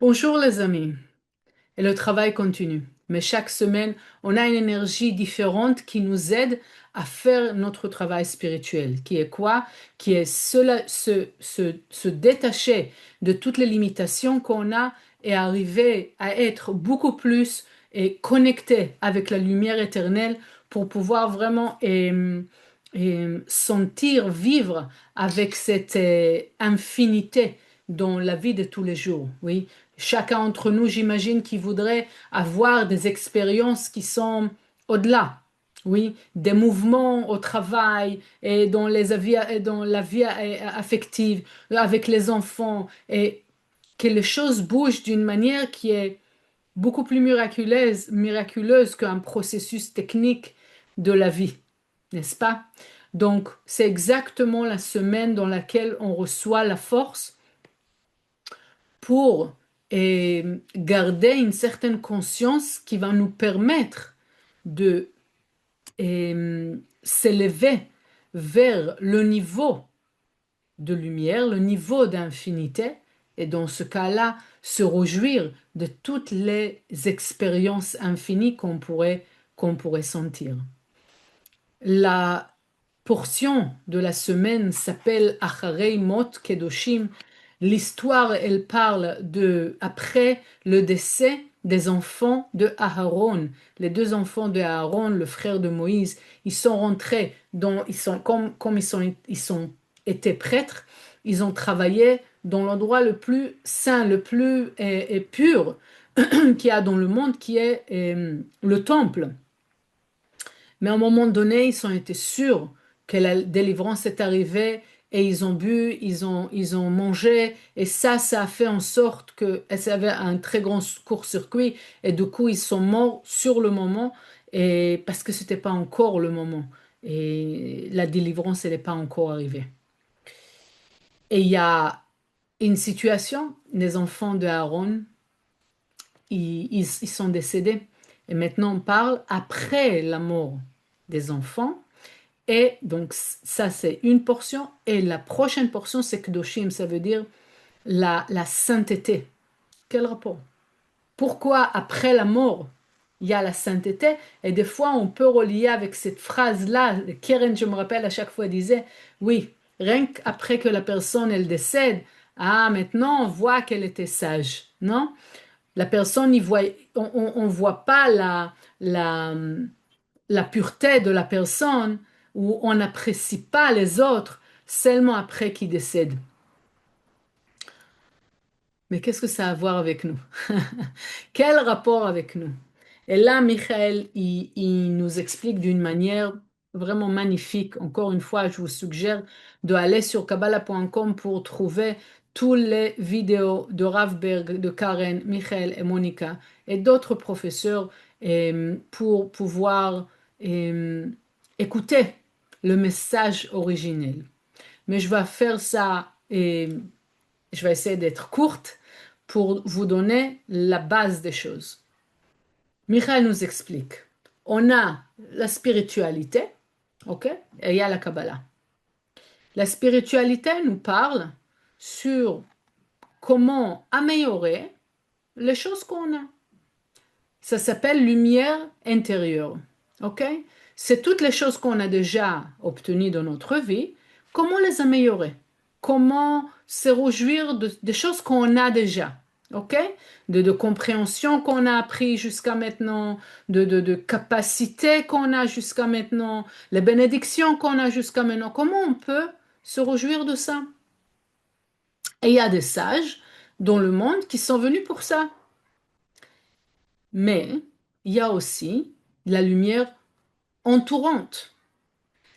Bonjour les amis, et le travail continue. Mais chaque semaine, on a une énergie différente qui nous aide à faire notre travail spirituel, qui est quoi? Qui est se détacher de toutes les limitations qu'on a et arriver à être beaucoup plus et connecté avec la lumière éternelle pour pouvoir vraiment sentir, vivre avec cette infinité dans la vie de tous les jours. Oui, chacun d'entre nous, j'imagine, qui voudrait avoir des expériences qui sont au-delà. Oui, des mouvements au travail et dans la vie affective avec les enfants et que les choses bougent d'une manière qui est beaucoup plus miraculeuse qu'un processus technique de la vie, n'est-ce pas? Donc, c'est exactement la semaine dans laquelle on reçoit la force pour garder une certaine conscience qui va nous permettre de s'élever vers le niveau de lumière, le niveau d'infinité, et dans ce cas-là, se réjouir de toutes les expériences infinies qu'on pourrait sentir. La portion de la semaine s'appelle Acharei Mot Kedoshim. L'histoire, elle parle de après le décès des enfants de Aaron. Les deux enfants de Aaron, le frère de Moïse, ils sont rentrés comme ils sont étaient prêtres, ils ont travaillé dans l'endroit le plus saint, le plus pur qu'il y a dans le monde, qui est le temple. Mais à un moment donné, ils ont été sûrs que la délivrance est arrivée et ils ont bu, ils ont mangé et ça a fait en sorte que ça avait un très grand court-circuit et du coup, ils sont morts sur le moment et parce que c'était pas encore le moment et la délivrance, elle n'est pas encore arrivée. Et il y a une situation, les enfants de Aaron, ils sont décédés. Et maintenant, on parle après la mort des enfants. Et donc, ça, c'est une portion. Et la prochaine portion, c'est Kedoshim, ça veut dire la sainteté. Quel rapport? Pourquoi après la mort, il y a la sainteté? Et des fois, on peut relier avec cette phrase-là. Keren, je me rappelle, à chaque fois disait, oui, rien qu'après que la personne, elle décède, ah, maintenant, on voit qu'elle était sage. Non? La personne, on voit pas la, la pureté de la personne ou on n'apprécie pas les autres seulement après qu'ils décèdent. Mais qu'est-ce que ça a à voir avec nous? Quel rapport avec nous? Et là, Michael, il nous explique d'une manière vraiment magnifique. Encore une fois, je vous suggère d'aller sur kabbalah.com pour trouver tous les vidéos de Rav Berg, de Karen, Michael et Monica et d'autres professeurs pour pouvoir écouter le message originel. Mais je vais faire ça et je vais essayer d'être courte pour vous donner la base des choses. Michael nous explique. On a la spiritualité, ok? Et il y a la Kabbalah. La spiritualité nous parle sur comment améliorer les choses qu'on a. Ça s'appelle lumière intérieure, ok? C'est toutes les choses qu'on a déjà obtenues dans notre vie, comment les améliorer? Comment se réjouir des choses qu'on a déjà, ok? De compréhension qu'on a appris jusqu'à maintenant, de capacité qu'on a jusqu'à maintenant, les bénédictions qu'on a jusqu'à maintenant. Comment on peut se réjouir de ça? Et il y a des sages dans le monde qui sont venus pour ça. Mais il y a aussi la lumière entourante.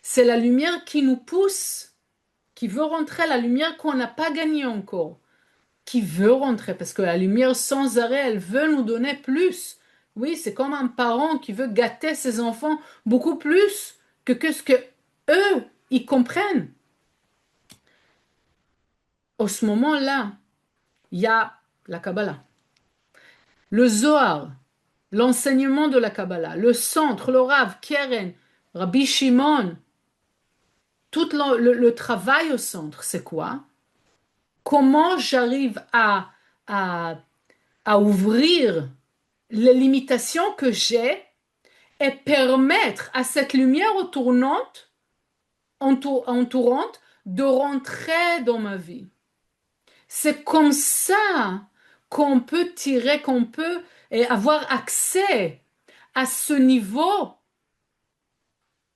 C'est la lumière qui nous pousse, qui veut rentrer, la lumière qu'on n'a pas gagnée encore, qui veut rentrer, parce que la lumière sans arrêt, elle veut nous donner plus. Oui, c'est comme un parent qui veut gâter ses enfants beaucoup plus que ce que eux, ils comprennent. Au ce moment-là, il y a la Kabbalah, le Zohar, l'enseignement de la Kabbalah, le centre, le Rav, Keren, Rabbi Shimon, tout le travail au centre, c'est quoi? Comment j'arrive à à ouvrir les limitations que j'ai et permettre à cette lumière entourante de rentrer dans ma vie. C'est comme ça qu'on peut tirer, qu'on peut avoir accès à ce niveau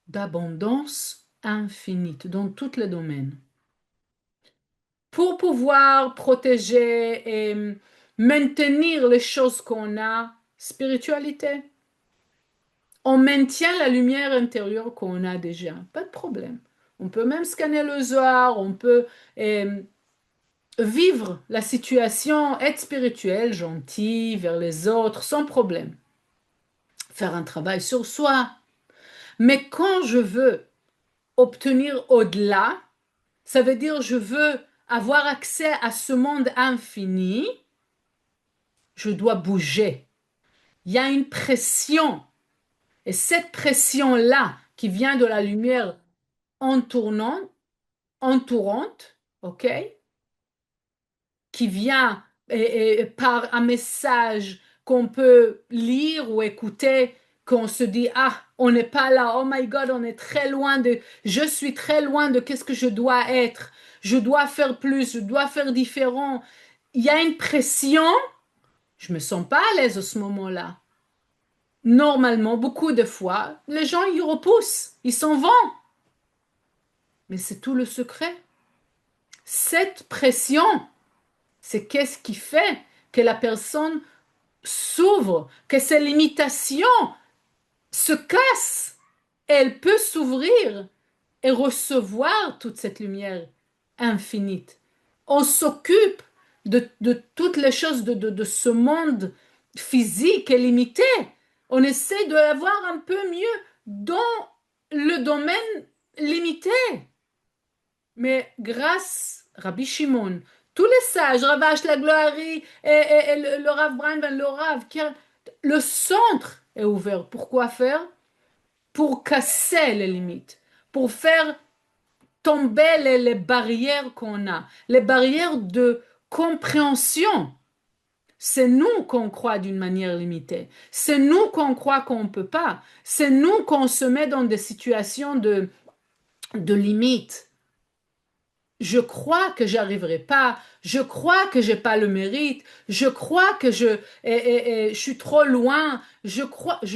d'abondance infinie dans tous les domaines. Pour pouvoir protéger et maintenir les choses qu'on a, spiritualité, on maintient la lumière intérieure qu'on a déjà, pas de problème. On peut même scanner le Zohar, on peut vivre la situation, être spirituel, gentil vers les autres, sans problème. Faire un travail sur soi. Mais quand je veux obtenir au-delà, ça veut dire je veux avoir accès à ce monde infini, je dois bouger. Il y a une pression. Et cette pression-là, qui vient de la lumière entourante, ok, qui vient par un message qu'on peut lire ou écouter, qu'on se dit, ah, on n'est pas là, oh my God, on est très loin de, je suis très loin de qu'est-ce que je dois être, je dois faire plus, je dois faire différent. Il y a une pression, je me sens pas à l'aise à ce moment-là. Normalement, beaucoup de fois, les gens, ils repoussent, ils s'en vont. Mais c'est tout le secret. Cette pression, c'est qu'est-ce qui fait que la personne s'ouvre, que ses limitations se cassent. Elle peut s'ouvrir et recevoir toute cette lumière infinie. On s'occupe de toutes les choses de ce monde physique et limité. On essaie de l'avoir un peu mieux dans le domaine limité. Mais grâce Rabbi Shimon, tous les sages, Ravash, la Gloire et le Rav Brian Ben le Rav, le centre est ouvert. Pourquoi faire? Pour casser les limites, pour faire tomber les barrières qu'on a, les barrières de compréhension. C'est nous qu'on croit d'une manière limitée. C'est nous qu'on croit qu'on ne peut pas. C'est nous qu'on se met dans des situations de limite. Je crois que j'arriverai pas, je crois que j'ai pas le mérite, je crois que je suis trop loin, je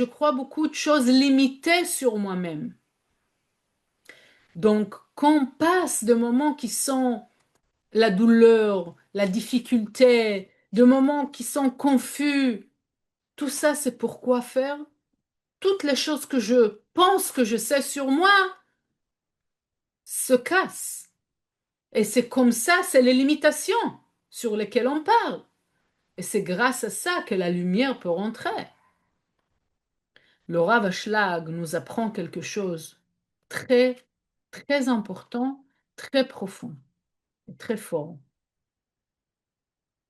crois beaucoup de choses limitées sur moi-même. Donc, quand on passe de moments qui sont la douleur, la difficulté, de moments qui sont confus, tout ça, c'est pourquoi faire? Toutes les choses que je pense que je sais sur moi se cassent. Et c'est comme ça, c'est les limitations sur lesquelles on parle. Et c'est grâce à ça que la lumière peut rentrer. Le Rav Ashlag nous apprend quelque chose très, très important, très profond et très fort.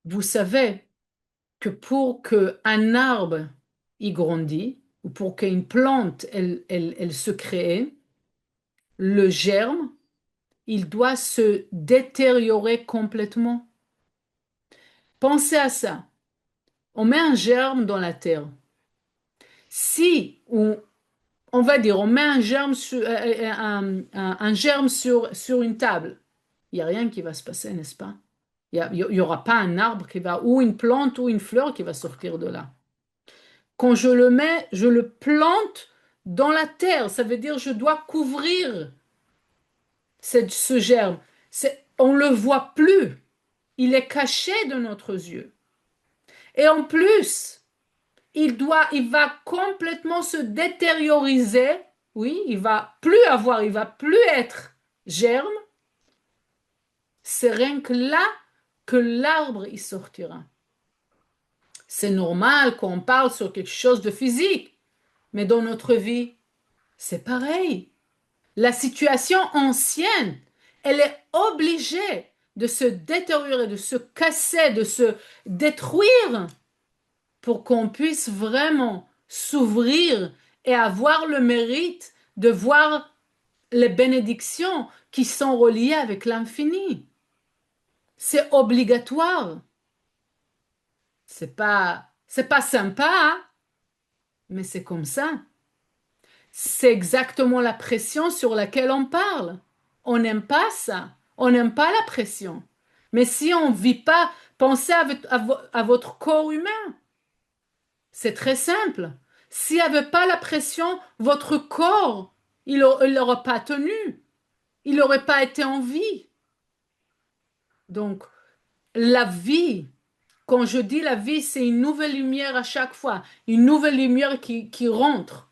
Vous savez que pour qu'un arbre y grandisse, ou pour qu'une plante, elle se crée, le germe, il doit se détériorer complètement. Pensez à ça. On met un germe dans la terre. Si on va dire, on met un germe un germe sur une table, il n'y a rien qui va se passer, n'est-ce pas? Il y aura pas un arbre qui va, ou une plante, ou une fleur qui va sortir de là. Quand je le mets, je le plante dans la terre. Ça veut dire je dois couvrir ce germe. On ne le voit plus. Il est caché de notre yeux. Et en plus, il va complètement se détérioriser. Oui, il va plus être germe. C'est rien que là que l'arbre y sortira. C'est normal qu'on parle sur quelque chose de physique, mais dans notre vie, c'est pareil. La situation ancienne, elle est obligée de se détériorer, de se casser, de se détruire pour qu'on puisse vraiment s'ouvrir et avoir le mérite de voir les bénédictions qui sont reliées avec l'infini. C'est obligatoire. C'est pas sympa, hein, mais c'est comme ça. C'est exactement la pression sur laquelle on parle. On n'aime pas ça. On n'aime pas la pression. Mais si on ne vit pas, pensez à votre corps humain. C'est très simple. S'il n'y avait pas la pression, votre corps, il n'aurait pas tenu. Il n'aurait pas été en vie. Donc, la vie, quand je dis la vie, c'est une nouvelle lumière à chaque fois. Une nouvelle lumière qui rentre.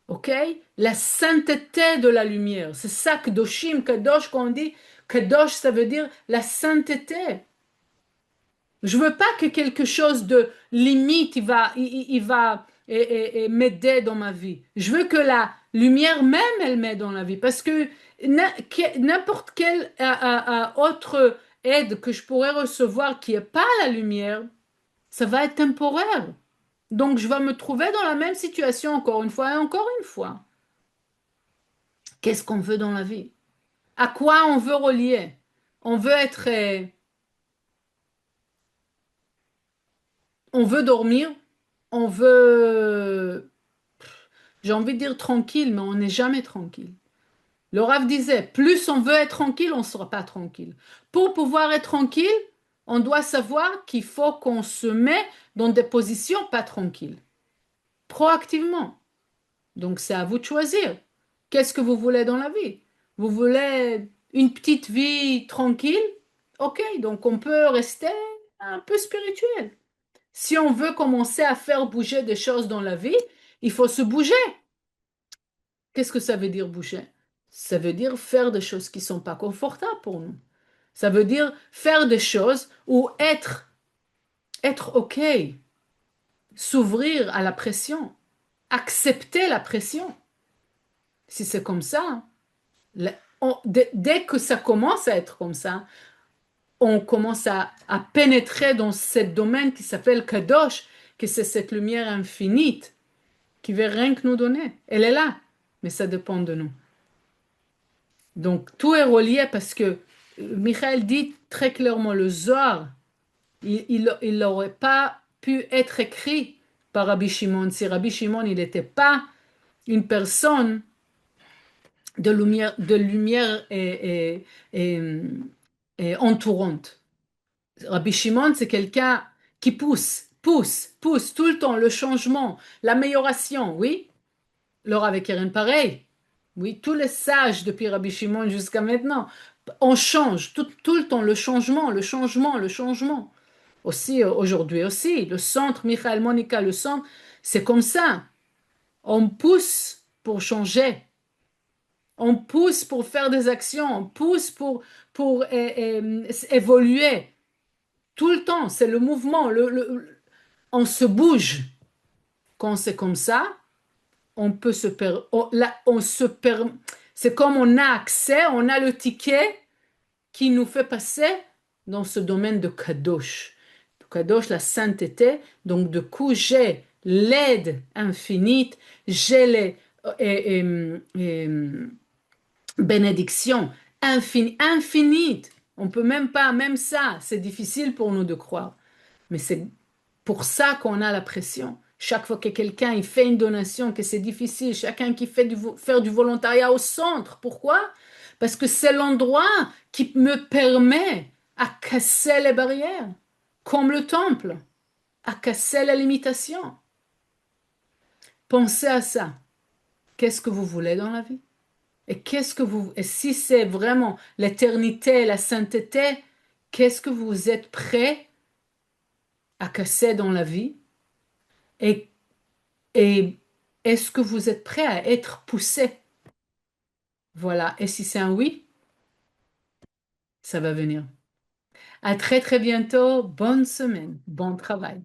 OK? La sainteté de la lumière. C'est ça, Kedoshim, Kadosh, quand on dit Kadosh, ça veut dire la sainteté. Je veux pas que quelque chose de limite, il va et m'aider dans ma vie. Je veux que la lumière même, elle m'aide dans la vie. Parce que n'importe quelle autre aide que je pourrais recevoir qui n'est pas la lumière, ça va être temporaire. Donc, je vais me trouver dans la même situation encore une fois et encore une fois. Qu'est-ce qu'on veut dans la vie? À quoi on veut relier? On veut être, on veut dormir, on veut, j'ai envie de dire tranquille, mais on n'est jamais tranquille. Le Rav disait, plus on veut être tranquille, on ne sera pas tranquille. Pour pouvoir être tranquille, on doit savoir qu'il faut qu'on se met dans des positions pas tranquilles, proactivement. Donc c'est à vous de choisir. Qu'est-ce que vous voulez dans la vie? Vous voulez une petite vie tranquille? Ok, donc on peut rester un peu spirituel. Si on veut commencer à faire bouger des choses dans la vie, il faut se bouger. Qu'est-ce que ça veut dire bouger? Ça veut dire faire des choses qui ne sont pas confortables pour nous. Ça veut dire faire des choses ou être OK, s'ouvrir à la pression, accepter la pression. Si c'est comme ça, dès que ça commence à être comme ça, on commence à pénétrer dans ce domaine qui s'appelle Kadosh, que c'est cette lumière infinite qui veut rien que nous donner. Elle est là, mais ça dépend de nous. Donc tout est relié parce que Michael dit très clairement le Zohar, il n'aurait pas pu être écrit par Rabbi Shimon si Rabbi Shimon il n'était pas une personne de lumière et entourante. Rabbi Shimon, c'est quelqu'un qui pousse tout le temps le changement, l'amélioration, oui. Laura avec Keren, pareil. Oui, tous les sages depuis Rabbi Shimon jusqu'à maintenant, on change tout le temps, le changement, le changement, le changement. Aussi, aujourd'hui aussi, le centre, Michael Monica, le centre, c'est comme ça. On pousse pour changer. On pousse pour faire des actions. On pousse pour évoluer. Tout le temps, c'est le mouvement. On se bouge. Quand c'est comme ça, on peut se per, on, là, on se per, c'est comme on a accès, on a le ticket qui nous fait passer dans ce domaine de Kadosh. Kadosh, la sainteté. Donc, du coup, j'ai l'aide infinite, j'ai les bénédictions infinites. On peut même pas, même ça, c'est difficile pour nous de croire. Mais c'est pour ça qu'on a la pression. Chaque fois que quelqu'un il fait une donation, que c'est difficile, chacun qui fait faire du volontariat au centre. Pourquoi? Parce que c'est l'endroit qui me permet à casser les barrières, comme le temple, à casser la limitation. Pensez à ça. Qu'est-ce que vous voulez dans la vie? Et si c'est vraiment l'éternité, la sainteté, qu'est-ce que vous êtes prêt à casser dans la vie? Et Et est-ce que vous êtes prêt à être poussé? Voilà. Et si c'est un oui, ça va venir. À très très bientôt. Bonne semaine. Bon travail.